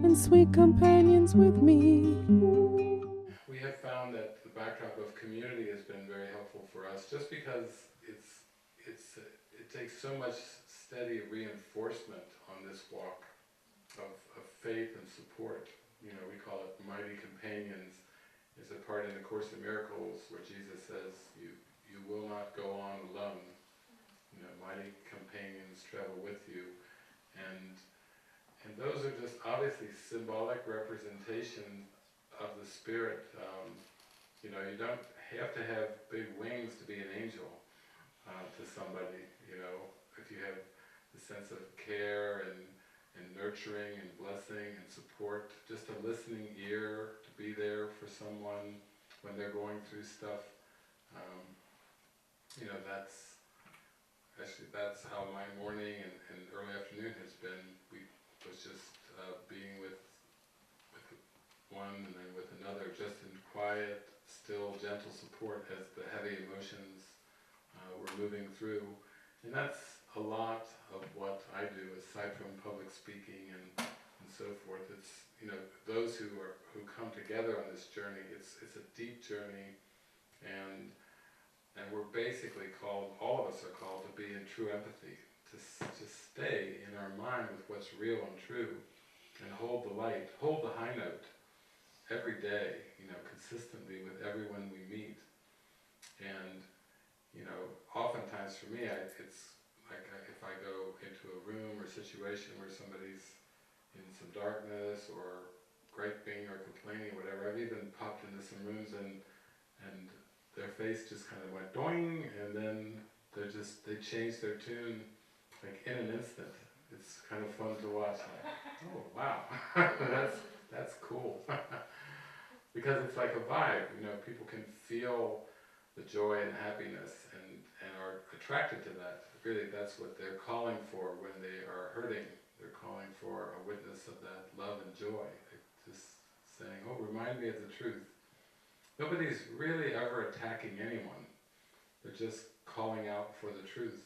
and sweet companions with me. We have found that the backdrop of community has been very helpful for us, just because it takes so much steady reinforcement on this walk of faith and support. You know, we call it mighty companions. There's a part in the Course in Miracles where Jesus says, you will not go on alone. You know, mighty companions travel with you. And those are just obviously symbolic representation of the Spirit. You know, you don't have to have big wings to be an angel to somebody. You know, if you have the sense of care and nurturing and blessing and support, just a listening ear to be there for someone when they're going through stuff. You know, that's how my morning and early afternoon has been. We was just being with one and then with another, just in quiet, still, gentle support as the heavy emotions were moving through. And that's a lot of what I do, aside from public speaking and so forth. It's, you know, those who come together on this journey, it's a deep journey, and we're basically called, all of us are called, to be in true empathy, to stay in our mind with what's real and true, and hold the light, hold the high note every day, you know, consistently with everyone we meet. And, you know, oftentimes for me, it's like if I go into a room or situation where somebody's in some darkness or griping or complaining or whatever, I've even popped into some rooms and their face just kind of went doing, and then they changed their tune like in an instant. It's kind of fun to watch. Like, oh wow, that's cool. Because it's like a vibe, you know, people can feel the joy and happiness and are attracted to that. Really, that's what they're calling for when they are hurting. They're calling for a witness of that love and joy. They're just saying, oh, remind me of the truth. Nobody's really ever attacking anyone. They're just calling out for the truth.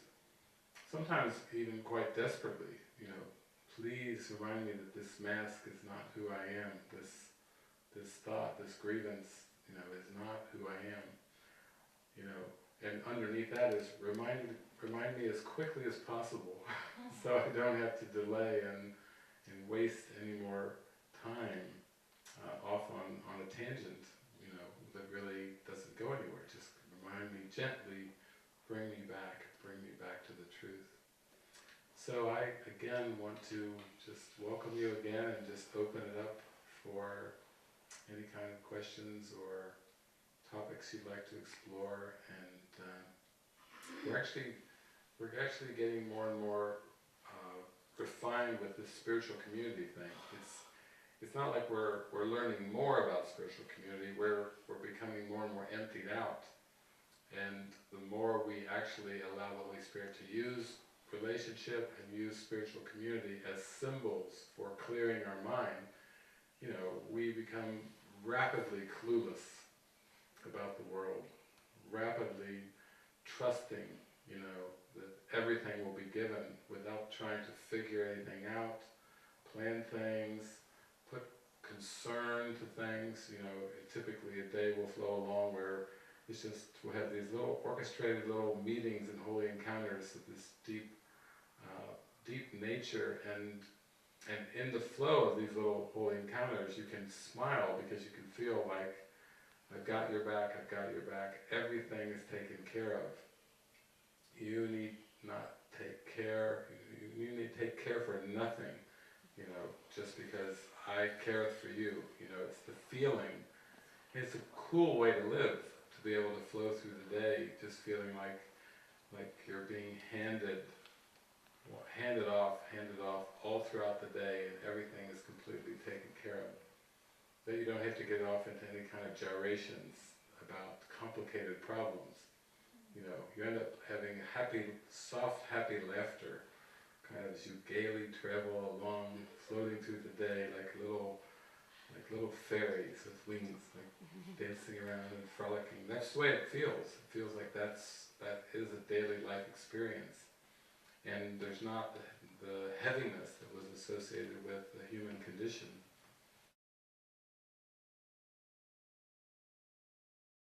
Sometimes even quite desperately, you know, please remind me that this mask is not who I am. This thought, this grievance, you know, is not who I am. You know, and underneath that is remind me as quickly as possible, so I don't have to delay and waste any more time off on a tangent, you know, that really doesn't go anywhere. Just remind me gently, bring me back to the truth. So I again want to just welcome you again and just open it up for any kind of questions or topics you'd like to explore. And we're actually getting more and more refined with this spiritual community thing. It's not like we're learning more about spiritual community. We're becoming more and more emptied out. And the more we actually allow the Holy Spirit to use relationship and use spiritual community as symbols for clearing our mind, you know, we become rapidly clueless about the world, rapidly trusting, you know, that everything will be given without trying to figure anything out, plan things, put concern to things. You know, typically a day will flow along where it's just, we'll have these little orchestrated little meetings and holy encounters of this deep nature, and in the flow of these little holy encounters you can smile because you can feel like, I've got your back, everything is taken care of. You need not take care, you need to take care for nothing, you know, just because I careth for you. You know, it's the feeling. It's a cool way to live, to be able to flow through the day, just feeling like you're being handed off all throughout the day, and everything is completely taken care of. That you don't have to get off into any kind of gyrations about complicated problems. You know, you end up having soft, happy laughter, kind of as you gaily travel along, floating through the day like little fairies with wings, like dancing around and frolicking. That's the way it feels. It feels like that is a daily life experience. And there's not the heaviness that was associated with the human